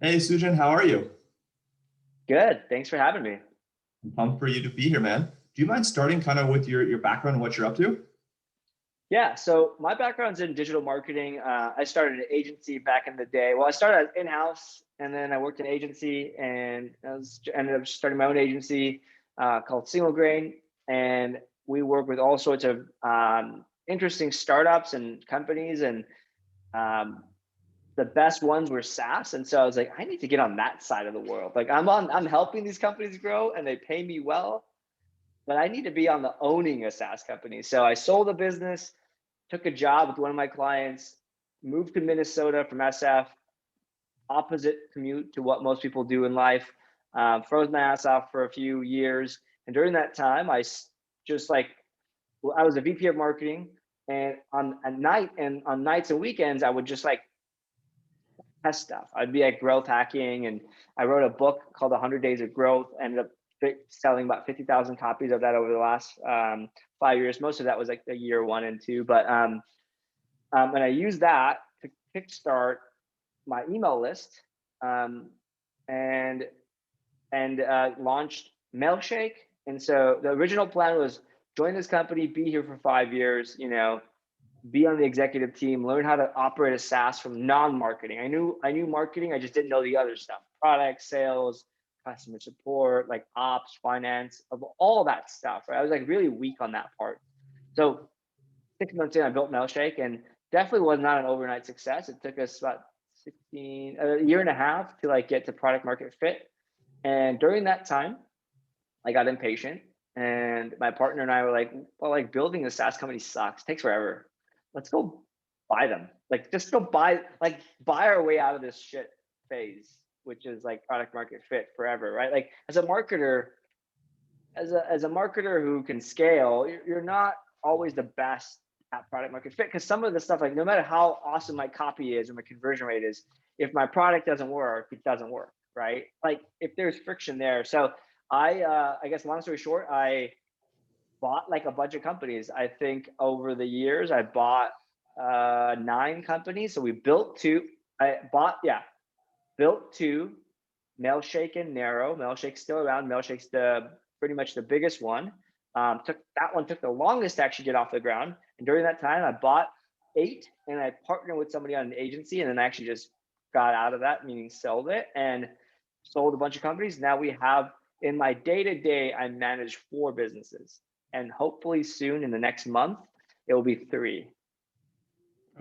Hey, Sujan, how are you? Good. Thanks for having me. I'm pumped for you to be here, man. Do you mind starting kind of with your background and what you're up to? Yeah, so my background's in digital marketing. I started an agency back in the day. Well, I started as in-house, and then I worked in agency, and ended up starting my own agency called Single Grain. And we work with all sorts of interesting startups and companies, and um, the best ones were SaaS. And so I was like, I need to get on that side of the world. Like I'm helping these companies grow, and they pay me well, but I need to be on the owning a SaaS company. So I sold a business, took a job with one of my clients, moved to Minnesota from SF, opposite commute to what most people do in life. Froze my ass off for a few years, and during that time, just like I was a VP of marketing, and on nights and weekends, I would just like test stuff. I'd be like growth hacking, and I wrote a book called 100 Days of Growth. Ended up selling about 50,000 copies of that over the last 5 years. Most of that was like the year one and two, but and I used that to kickstart my email list, um, and launched Mailshake. And so the original plan was join this company, be here for 5 years, be on the executive team, learn how to operate a SaaS from non-marketing. I knew marketing, I just didn't know the other stuff: product, sales, customer support, like ops, finance, of all that stuff. Right? I was like really weak on that part. So 6 months in, I built Mailshake, and definitely was not an overnight success. It took us about a year and a half to like get to product market fit. And during that time, I got impatient, and my partner and I were like, well, like building a SaaS company sucks, takes forever. Let's go buy them. Like just go buy our way out of this shit phase, which is like product market fit forever, right? Like as a marketer who can scale, you're not always the best at product market fit, because some of the stuff, like no matter how awesome my copy is or my conversion rate is, if my product doesn't work, it doesn't work, right? Like if there's friction there. So I guess long story short, I bought like a bunch of companies. I think over the years I bought 9 companies. So we built two. I bought yeah built two. Mailshake and Narrow. Mailshake's still around. Mailshake's the pretty much the biggest one. Took the longest to actually get off the ground. And during that time, I bought 8, and I partnered with somebody on an agency, and then I actually just got out of that, meaning sold it and sold a bunch of companies. Now we have, in my day to day, I manage 4 businesses, and hopefully soon in the next month it will be 3.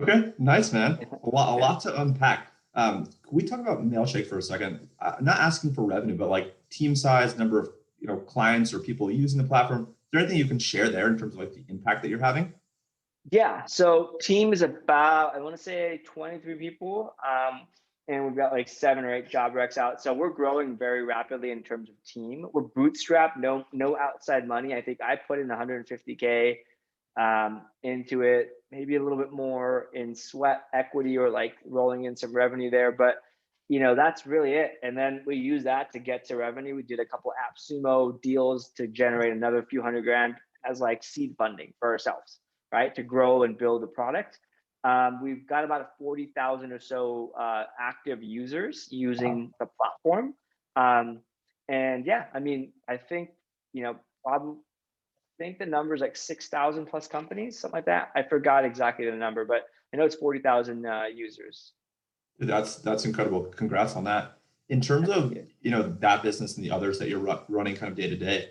Okay, nice, man. A Yeah. lot to unpack. Can we talk about Mailshake for a second? Not asking for revenue, but like team size, number of clients or people using the platform. Is there anything you can share there in terms of like the impact that you're having? Yeah, so team is about, I want to say 23 people, and we've got like 7 or 8 job recs out. So we're growing very rapidly in terms of team. We're bootstrapped, no outside money. I think I put in 150K into it, maybe a little bit more in sweat equity or like rolling in some revenue there, but that's really it. And then we use that to get to revenue. We did a couple AppSumo deals to generate another few hundred grand as like seed funding for ourselves, right? To grow and build a product. We've got about 40,000 or so active users Wow. using the platform. Um, and yeah, I mean, I think, probably think the number is like 6,000 plus companies, something like that. I forgot exactly the number, but I know it's 40,000 users. That's incredible. Congrats on that. In terms Thank of you. that business and the others that you're running kind of day to day,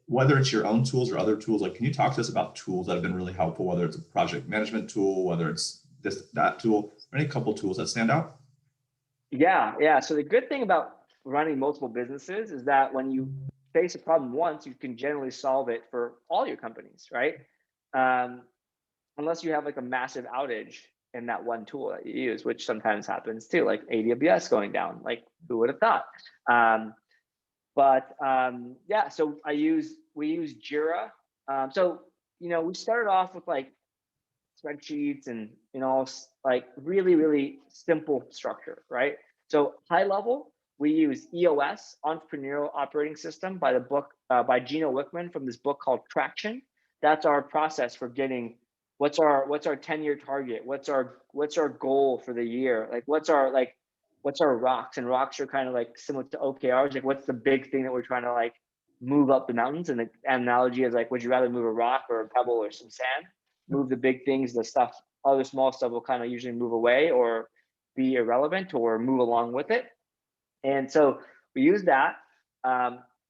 whether it's your own tools or other tools, like can you talk to us about tools that have been really helpful, whether it's a project management tool, whether it's this that tool, or any couple tools that stand out? Yeah. So the good thing about running multiple businesses is that when you face a problem once, you can generally solve it for all your companies, right? Um, Unless you have like a massive outage in that one tool that you use, which sometimes happens too, like AWS going down. Like who would have thought? Um, but yeah, so we use Jira. So we started off with like spreadsheets and like really simple structure, right? So high level, we use EOS, Entrepreneurial Operating System, by Gino Wickman, from this book called Traction. That's our process for getting what's our 10-year target, what's our goal for the year, like what's our rocks? And rocks are kind of like similar to OKRs. Like, what's the big thing that we're trying to like move up the mountains? And the analogy is like, would you rather move a rock or a pebble or some sand? Move the big things, the stuff, other small stuff will kind of usually move away or be irrelevant or move along with it. And so we use that.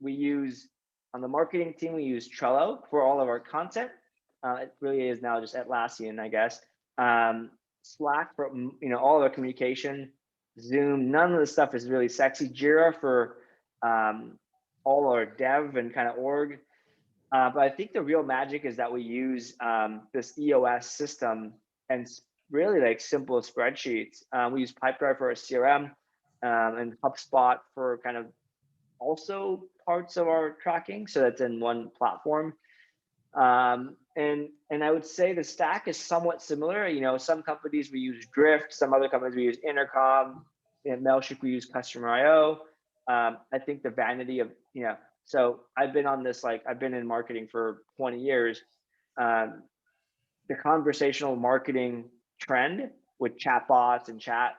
We use on the marketing team, we use Trello for all of our content. It really is now just Atlassian, I guess. Slack for all of our communication. Zoom. None of the stuff is really sexy. Jira for all our dev and kind of org. But I think the real magic is that we use this EOS system and really like simple spreadsheets. We use Pipedrive for our CRM and HubSpot for kind of also parts of our tracking. So that's in one platform. And I would say the stack is somewhat similar. Some companies we use Drift, some other companies we use Intercom. In Mailshake we use Customer IO. I think the vanity of so I've been on this, like I've been in marketing for 20 years. The conversational marketing trend with chatbots and chat,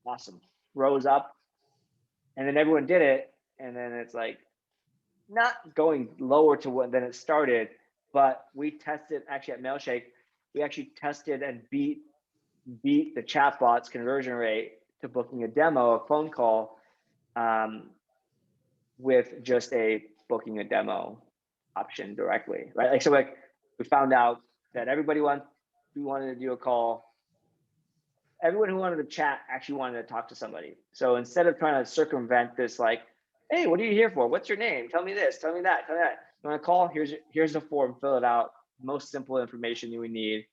awesome, rose up, and then everyone did it, and then it's like not going lower to what than it started. But we tested actually at Mailshake, we actually tested and beat the chatbot's conversion rate to booking a demo, a phone call, with just a booking a demo option directly, right? Like, so like we found out that we wanted to do a call. Everyone who wanted to chat actually wanted to talk to somebody. So instead of trying to circumvent this, like, hey, what are you here for? What's your name? Tell me this, tell me that, tell me that. You want to call? Here's the form, fill it out. Most simple information you would need.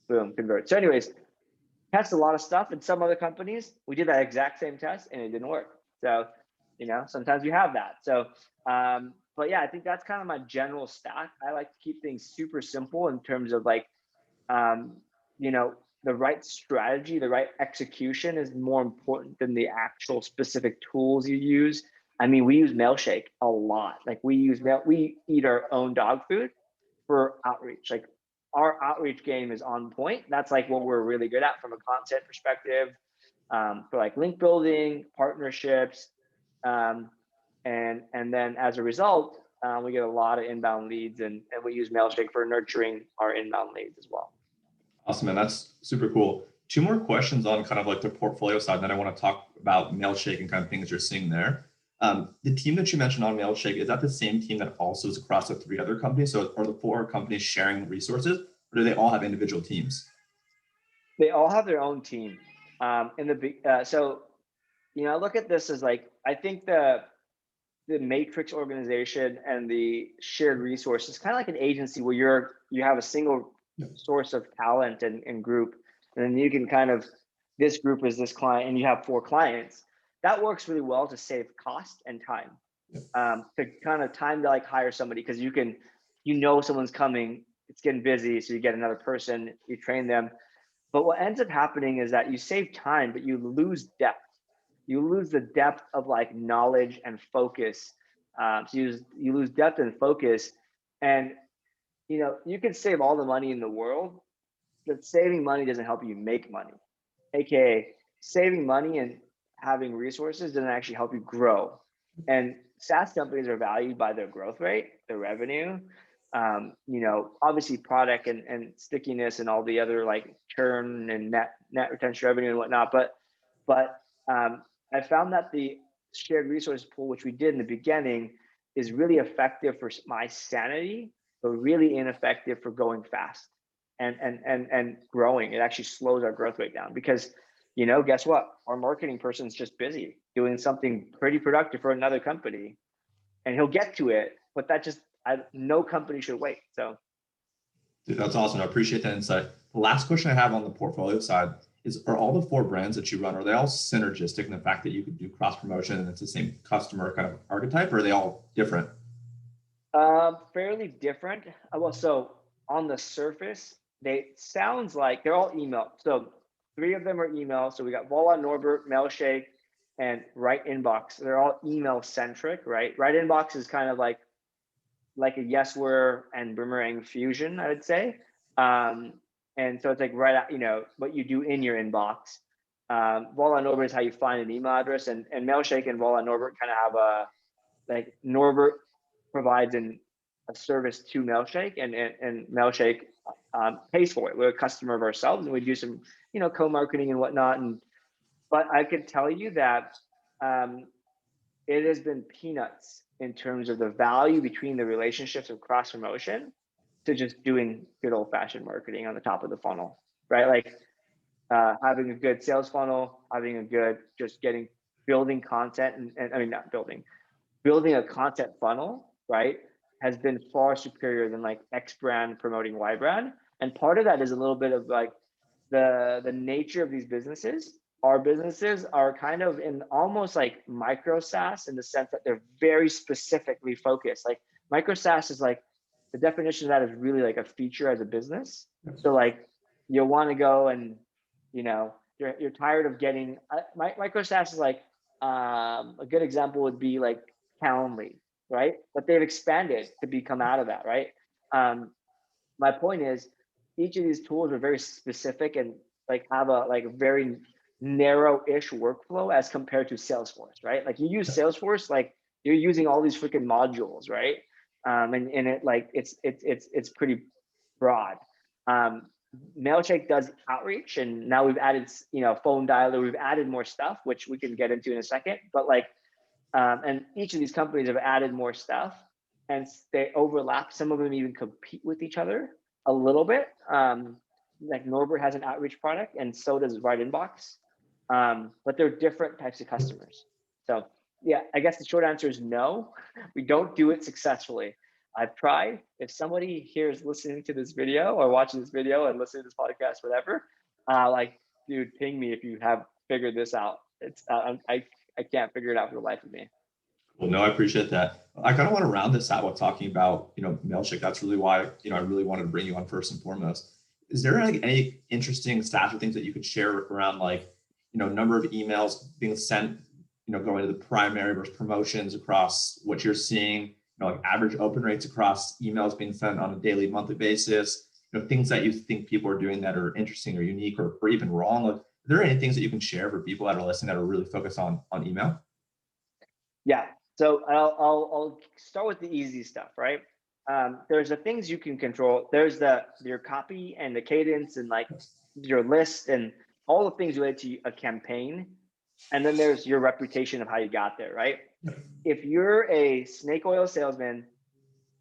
Boom, convert. So anyways, test a lot of stuff. In some other companies, we did that exact same test and it didn't work. So, sometimes you have that. So, but yeah, I think that's kind of my general stack. I like to keep things super simple in terms of like, the right strategy, the right execution is more important than the actual specific tools you use. I mean, we use Mailshake a lot. Like we eat our own dog food for outreach. Like our outreach game is on point. That's like what we're really good at from a content perspective, for like link building, partnerships. And then as a result, we get a lot of inbound leads and we use Mailshake for nurturing our inbound leads as well. Awesome, man. That's super cool. Two more questions on kind of like the portfolio side. And then I want to talk about Mailshake and kind of things you're seeing there. The team that you mentioned on Mailshake, is that the same team that also is across the 3 other companies? So are the 4 companies sharing resources, or do they all have individual teams? They all have their own team. So, I look at this as like, I think the matrix organization and the shared resources, kind of like an agency where you have a single source of talent and group, and then you can kind of, this group is this client and you have 4 clients. That works really well to save cost and time. To kind of time to like hire somebody, because someone's coming, it's getting busy, so you get another person, you train them. But what ends up happening is that you save time, but you lose depth. You lose the depth of like knowledge and focus. So you lose depth and focus, and you can save all the money in the world, but saving money doesn't help you make money. AKA saving money and having resources doesn't actually help you grow. And SaaS companies are valued by their growth rate, their revenue, obviously product and stickiness and all the other like churn and net retention revenue and whatnot. But I found that the shared resource pool, which we did in the beginning, is really effective for my sanity, but really ineffective for going fast and growing. It actually slows our growth rate down because, guess what? Our marketing person's just busy doing something pretty productive for another company, and he'll get to it, but no company should wait. So. Dude, that's awesome. I appreciate that insight. The last question I have on the portfolio side is, are all the 4 brands that you run, are they all synergistic in the fact that you could do cross promotion and it's the same customer kind of archetype, or are they all different? Fairly different. Well, so on the surface, sounds like they're all email. So 3 of them are email. So we got Voila, Norbert, Mailshake, and Right Inbox. They're all email centric, right? Right Inbox is kind of like a Yesware and Boomerang fusion, I would say. And so it's like what you do in your inbox. Voila Norbert is how you find an email address, and Mailshake and Voila Norbert kind of have a, like, Norbert provides a service to Mailshake, and Mailshake pays for it. We're a customer of ourselves, and we do some, co-marketing and whatnot. But I can tell you that it has been peanuts in terms of the value between the relationships of cross promotion to just doing good old fashioned marketing on the top of the funnel, right? Like having a good sales funnel, having a good, building content, and I mean, not building a content funnel, right, has been far superior than like X brand promoting Y brand. And part of that is a little bit of like the nature of these businesses. Our businesses are kind of in almost like micro SaaS, in the sense that they're very specifically focused. Like micro SaaS is like, the definition of that is really like a feature as a business. So like you'll want to go and, you're tired of getting, micro SaaS is like, a good example would be like Calendly, right? But they've expanded to become out of that, right? My point is, each of these tools are very specific and like have a very narrow-ish workflow as compared to Salesforce, right? Like you use Salesforce, like you're using all these freaking modules, right? And it like it's pretty broad. Mailshake does outreach, and now we've added, phone dialer, we've added more stuff, which we can get into in a second. But like, and each of these companies have added more stuff, and they overlap. Some of them even compete with each other a little bit. Like Norbert has an outreach product, and so does Right Inbox. But they're different types of customers. So yeah, I guess the short answer is no, we don't do it successfully. I've tried. If somebody here is listening to this video or watching this video and listening to this podcast, whatever, like, dude, ping me if you have figured this out. It's I can't figure it out for the life of me. Well, no, I appreciate that. I kind of want to round this out with talking about, Mailshake. That's really why, I really wanted to bring you on first and foremost. Is there any interesting stats or things that you could share around like, number of emails being sent, going to the primary versus promotions across what you're seeing, like average open rates across emails being sent on a daily, monthly basis, things that you think people are doing that are interesting or unique or even wrong? Like, are there any things that you can share for people that are listening that are really focused on email? Yeah. So I'll start with the easy stuff, right? There's the things you can control. There's your copy and the cadence and like your list and all the things related to a campaign. And then there's your reputation of how you got there, right? If you're a snake oil salesman,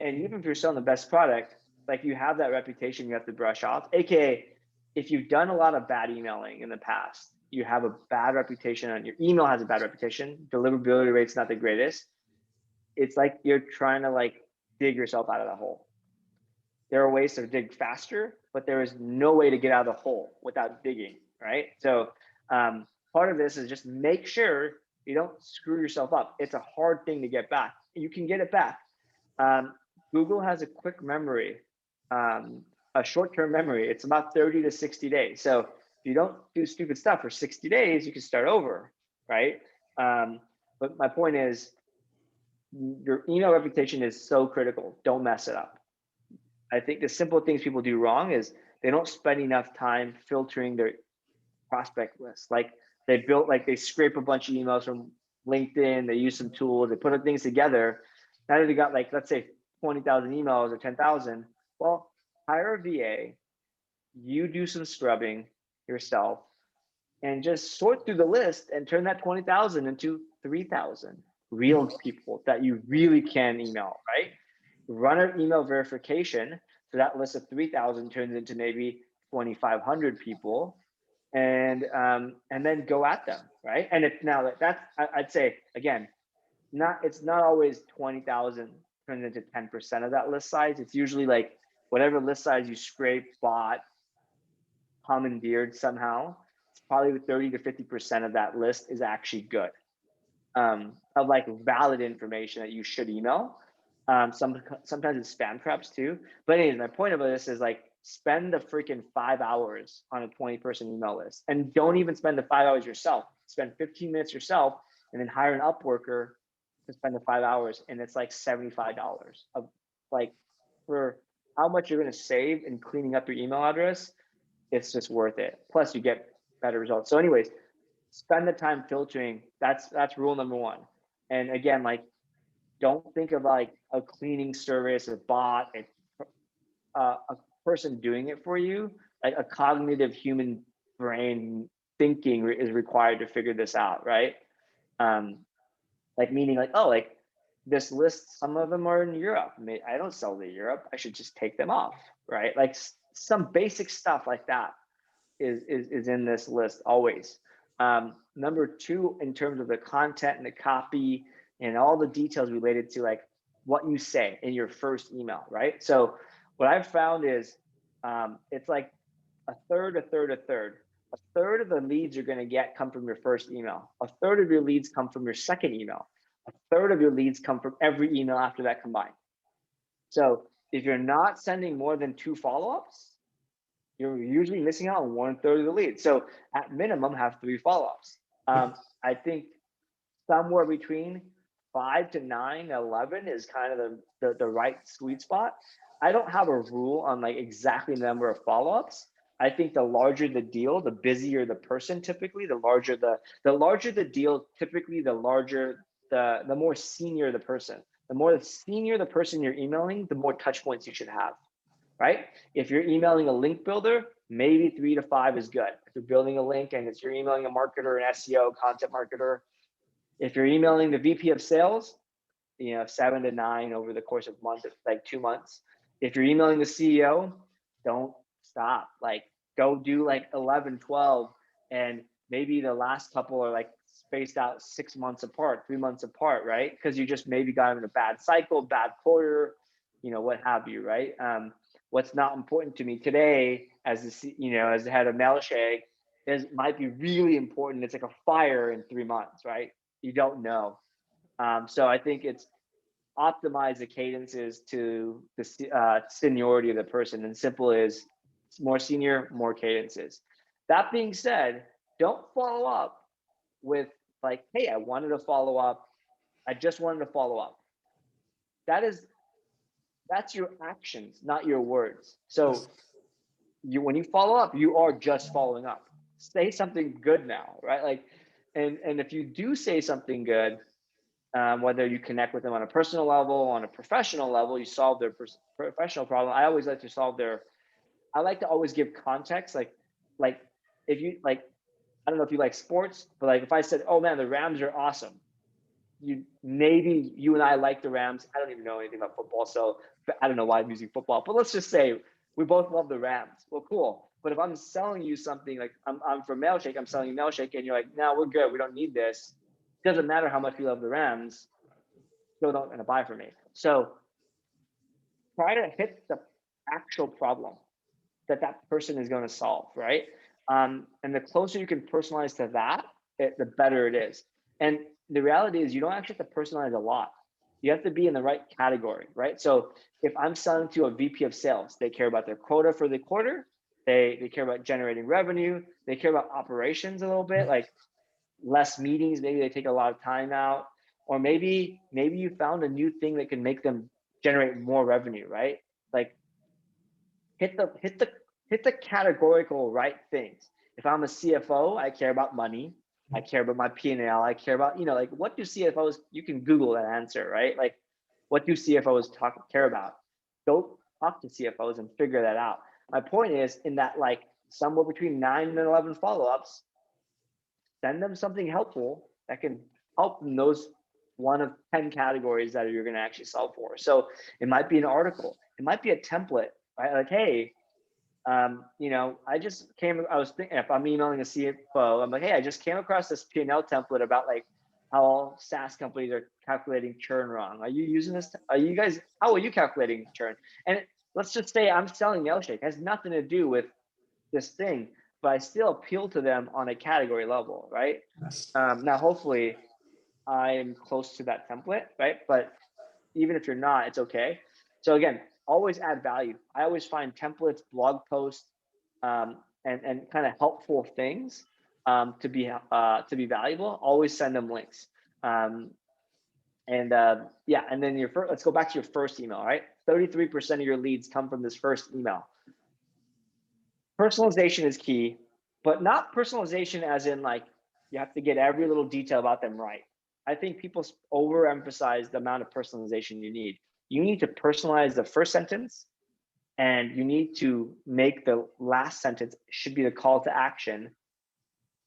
and even if you're selling the best product, like you have that reputation you have to brush off. AKA, if you've done a lot of bad emailing in the past, you have a bad reputation, and your email has a bad reputation, deliverability rate's not the greatest. It's like you're trying to like dig yourself out of the hole. There are ways to dig faster, but there is no way to get out of the hole without digging, right? So part of this is just make sure you don't screw yourself up. It's a hard thing to get back. You can get it back. Google has a quick memory, a short-term memory. It's about 30 to 60 days. So if you don't do stupid stuff for 60 days, you can start over, right? But my point is, your email reputation is so critical. Don't mess it up. I think the simple things people do wrong is they don't spend enough time filtering their prospect list. Like they scrape a bunch of emails from LinkedIn, they use some tools, they put things together. Now they got like, let's say 20,000 emails or 10,000. Well, hire a VA, you do some scrubbing yourself, and just sort through the list and turn that 20,000 into 3,000 real people that you really can email, right? Run an email verification, so that list of 3,000 turns into maybe 2,500 people, and then go at them, right? And if now that's, I'd say again, it's not always 20,000 turns into 10% of that list size. It's usually like whatever list size you scraped, bought, commandeered somehow, it's probably 30 to 50% of that list is actually good, of like valid information that you should email. Sometimes it's spam traps too. But anyways, my point of this is like, spend the freaking 5 hours on a 20-person email list, and don't even spend the 5 hours yourself. Spend 15 minutes yourself, and then hire an Upworker to spend the 5 hours, and it's like $75 of like, for how much you're going to save in cleaning up your email address. It's just worth it. Plus you get better results. So anyways, spend the time filtering. That's rule number one. And again, like, don't think of like a cleaning service, a bot, a person doing it for you. Like a cognitive human brain thinking is required to figure this out, right? Um, like meaning like, oh, like this list, some of them are in Europe. I don't sell to Europe. I should just take them off, right? Like some basic stuff like that is in this list always. Number two, in terms of the content and the copy and all the details related to like what you say in your first email, right? So what I've found is it's like a third, a third, a third. A third of the leads you're going to get come from your first email. A third of your leads come from your second email. A third of your leads come from every email after that combined. So if you're not sending more than 2 follow-ups, you're usually missing out on 1/3 of the leads. So at minimum, have 3 follow-ups. I think somewhere between 5 to 9, 11 is kind of the right sweet spot. I don't have a rule on like exactly the number of follow-ups. I think the larger the deal, the busier the person typically, the larger the deal, typically the more senior the person. The more senior the person you're emailing, the more touch points you should have, right? If you're emailing a link builder, maybe 3 to 5 is good. If you're building a link and you're emailing a marketer, an SEO, content marketer. If you're emailing the VP of sales, 7 to 9 over the course of months, like 2 months. If you're emailing the CEO, don't stop. Like go do like 11, 12, and maybe the last couple are like spaced out 6 months apart, 3 months apart, right? Because you just maybe got in a bad cycle, bad quarter, what have you, right? What's not important to me today as as the head of Mailshake might be really important. It's like a fire in 3 months, right? You don't know. So I think it's optimize the cadences to the seniority of the person, and simple is more senior, more cadences. That being said, don't follow up with like, hey, I wanted to follow up. I just wanted to follow up. That's your actions, not your words. So when you follow up, you are just following up. Say something good now, right? Like, and if you do say something good, whether you connect with them on a personal level, on a professional level, you solve their professional problem. I always like to I like to always give context. Like if you like, I don't know if you like sports, but like if I said, oh man, the Rams are awesome. Maybe you and I like the Rams. I don't even know anything about football, so I don't know why I'm using football, but let's just say we both love the Rams. Well, cool. But if I'm selling you something, like I'm from Mailshake, I'm selling you Mailshake, and you're like, no, we're good. We don't need this. It doesn't matter how much you love the Rams, still not going to buy from me. So try to hit the actual problem that person is going to solve, right? And the closer you can personalize to that, the better it is. And the reality is you don't actually have to personalize a lot. You have to be in the right category, right? So if I'm selling to a VP of sales, they care about their quota for the quarter. They care about generating revenue. They care about operations a little bit, like less meetings. Maybe they take a lot of time out, or maybe you found a new thing that can make them generate more revenue, right? Like hit the categorical right things. If I'm a CFO, I care about money. I care about my P&L. I care about, like what do CFOs, you can Google that answer, right? Like what do CFOs care about? Go talk to CFOs and figure that out. My point is in that like somewhere between 9 and 11 follow-ups, send them something helpful that can help in those one of 10 categories that you're going to actually solve for. So it might be an article. It might be a template, right? Like, hey, I was thinking, if I'm emailing a CFO, I'm like, hey, I just came across this P&L template about like how all SaaS companies are calculating churn wrong. Are you using this? How are you calculating churn? And let's just say I'm selling Mailshake. It has nothing to do with this thing, but I still appeal to them on a category level, right? Yes. Now, hopefully I'm close to that template, right? But even if you're not, it's okay. So again, always add value. I always find templates, blog posts, and kind of helpful things to be valuable. Always send them links. And then let's go back to your first email, right? 33% of your leads come from this first email. Personalization is key, but not personalization as in like You have to get every little detail about them right. I think people overemphasize the amount of personalization you need. You need to personalize the first sentence, and you need to make the last sentence should be the call to action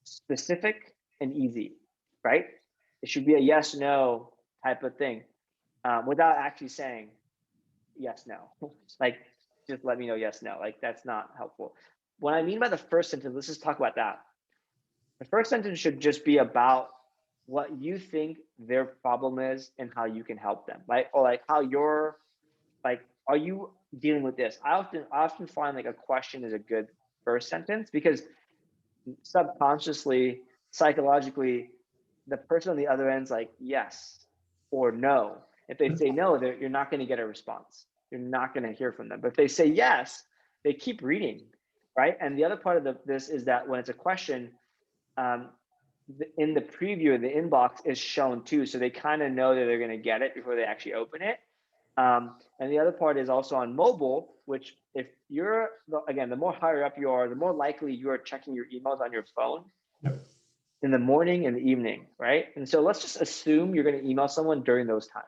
specific and easy, right? It should be a yes, no type of thing, without actually saying yes, no. Like, just let me know yes, no. Like, that's not helpful. What I mean by the first sentence, let's just talk about that. The first sentence should just be about what you think their problem is and how you can help them, right? Or like how you're like, are you dealing with this? I often find like a question is a good first sentence, because subconsciously, psychologically, the person on the other end's like yes or no. If they say no, you're not going to get a response. You're not going to hear from them. But if they say yes, they keep reading, right? And the other part of this is that when it's a question, um, in the preview, the inbox is shown too, so they kind of know that they're going to get it before they actually open it. And the other part is also on mobile, which if you're, again, the more higher up you are, the more likely you are checking your emails on your phone. Yep. In the morning and the evening, right? And so let's just assume you're going to email someone during those times.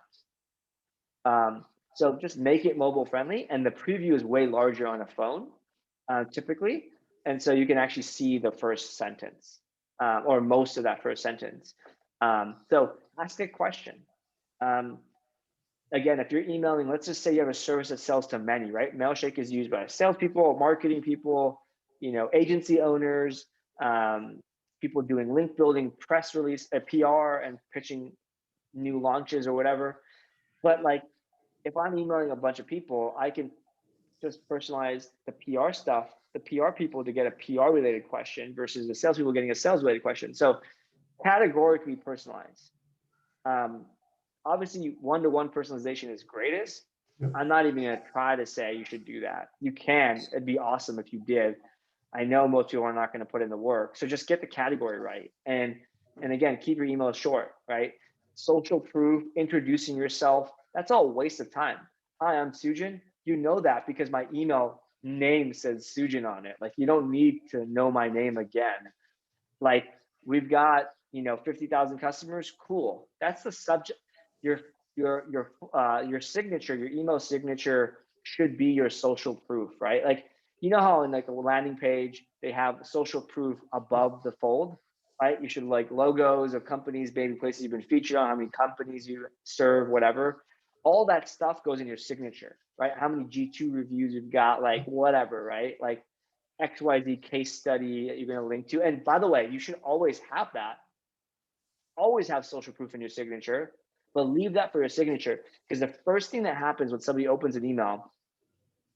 So just make it mobile friendly, and the preview is way larger on a phone, typically, and so you can actually see the first sentence, or most of that first sentence. So ask a question. Again, if you're emailing, let's just say you have a service that sells to many, right? Mailshake is used by salespeople, marketing people, agency owners, people doing link building, press release, a PR, and pitching new launches or whatever. But like, if I'm emailing a bunch of people, I can just personalize the PR stuff, the PR people to get a PR related question versus the salespeople getting a sales related question. So categorically personalized. Obviously, one-to-one personalization is greatest. Yep. I'm not even going to try to say you should do that. You can. It'd be awesome if you did. I know most people are not going to put in the work. So just get the category right. And again, keep your emails short, right? Social proof, introducing yourself, that's all a waste of time. Hi, I'm Sujan. You know that because my email name says Sujan on it. Like, you don't need to know my name again. Like, we've got, 50,000 customers. Cool. That's the subject. Your signature, your email signature should be your social proof, right? Like, how in like a landing page, they have social proof above the fold, right? You should like logos of companies, maybe places you've been featured on, how many companies you serve, whatever. All that stuff goes in your signature, right? How many G2 reviews you've got, like whatever, right? Like XYZ case study that you're going to link to. And by the way, you should always have that. Always have social proof in your signature, but leave that for your signature, because the first thing that happens when somebody opens an email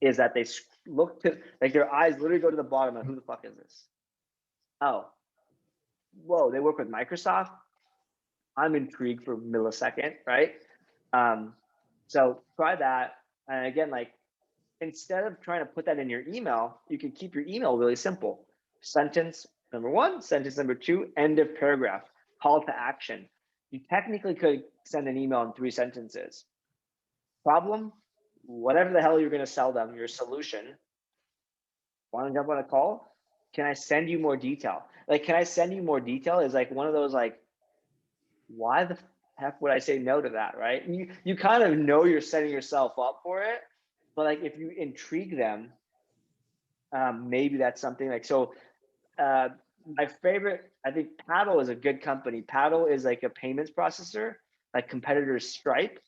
is that they look to, like, their eyes literally go to the bottom and who the fuck is this? Oh, whoa, they work with Microsoft. I'm intrigued for a millisecond, right? So try that. And again, like, instead of trying to put that in your email, you can keep your email really simple. Sentence number one, sentence number two, end of paragraph, call to action. You technically could send an email in 3 sentences. Problem, whatever the hell you're going to sell them, your solution. Want to jump on a call? Can I send you more detail? Like, can I send you more detail is like one of those, like, why the heck would I say no to that, right? You kind of know you're setting yourself up for it, but like, if you intrigue them, maybe that's something like, so my favorite, I think Paddle is a good company. Paddle is like a payments processor, like competitors Stripe.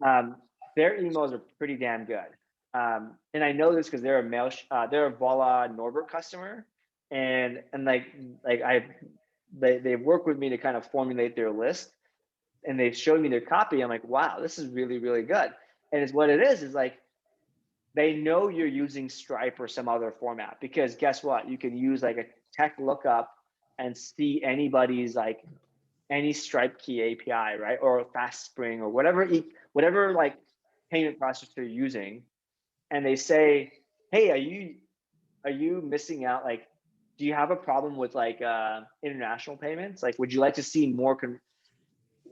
Their emails are pretty damn good. And I know this because they're a Voila Norbert customer, and like they work with me to kind of formulate their list, and they've showed me their copy. I'm like, wow, this is really, really good. And it's what it is like, they know you're using Stripe or some other format, because guess what? You can use like a tech lookup and see anybody's, like, any Stripe key API, right? Or FastSpring or whatever like payment processor you're using. And they say, hey, are you missing out? Like, do you have a problem with like international payments? Like, would you like to see more,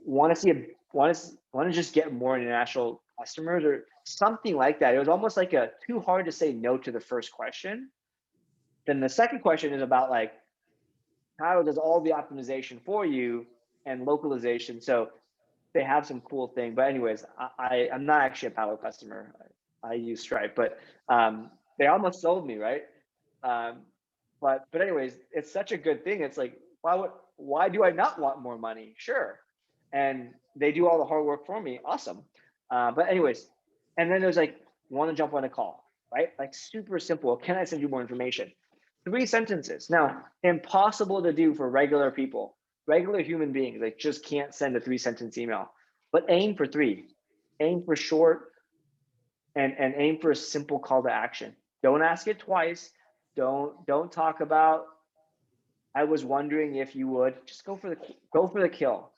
want to just get more international customers or something like that? It was almost like a too hard to say no to the first question. Then the second question is about like, Tyler does all the optimization for you and localization. So they have some cool thing. But anyways, I'm not actually a Palo customer. I use Stripe, but they almost sold me, right? Um, but anyways, it's such a good thing. It's like, why do I not want more money? Sure. And they do all the hard work for me. Awesome. But anyways, and then there's like, want to jump on a call, right? Like super simple. Can I send you more information? 3 sentences. Now, impossible to do for regular people, regular human beings. Like just can't send a 3 sentence email, but aim for three, aim for short, and aim for a simple call to action. Don't ask it twice. Don't talk about, I was wondering if you would. Just go for the kill,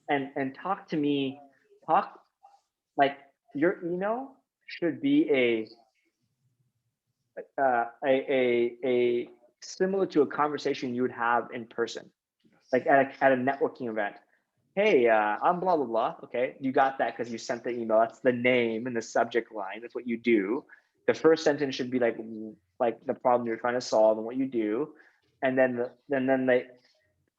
and talk to me. Talk like your email should be a similar to a conversation you would have in person, like at a networking event. Hey, I'm blah blah blah. Okay, you got that because you sent the email. That's the name and the subject line. That's what you do. The first sentence should be like the problem you're trying to solve and what you do, and then they,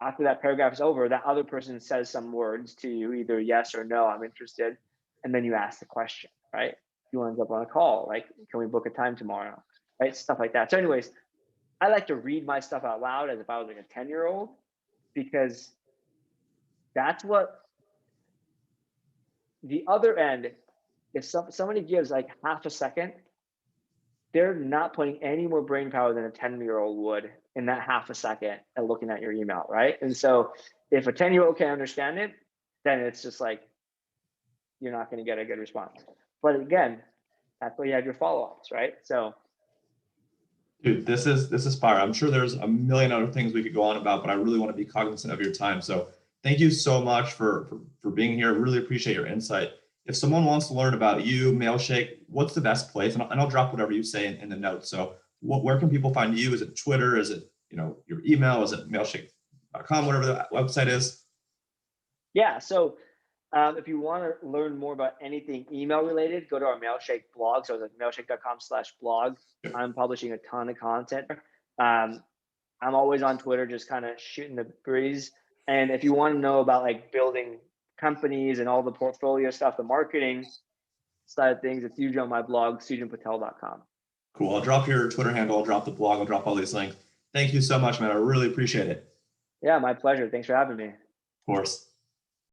after that paragraph is over, that other person says some words to you, either yes or no, I'm interested, and then you ask the question, right? You want to jump on a call, like, can we book a time tomorrow, right? Stuff like that. So, anyways, I like to read my stuff out loud as if I was like a 10-year-old, because that's what the other end, if somebody gives like half a second, they're not putting any more brain power than a 10-year-old would in that half a second and looking at your email, right? And so if a 10-year-old can understand it, then it's just like, you're not going to get a good response. But again, that's why you have your follow-ups, right? So Dude, this is fire. I'm sure there's a million other things we could go on about, but I really want to be cognizant of your time. So thank you so much for being here. I really appreciate your insight. If someone wants to learn about you, Mailshake, what's the best place? And I'll drop whatever you say in the notes. So where can people find you? Is it Twitter? Is it, your email? Is it mailshake.com, whatever the website is? yeah, so if you want to learn more about anything email related, go to our Mailshake blog. So it's like mailshake.com/blog. I'm publishing a ton of content. Um, I'm always on Twitter, just kind of shooting the breeze. And if you want to know about like building companies and all the portfolio stuff, the marketing side of things, it's usually on my blog, sujanpatel.com. Cool. I'll drop your Twitter handle. I'll drop the blog. I'll drop all these links. Thank you so much, man. I really appreciate it. Yeah, my pleasure. Thanks for having me. Of course.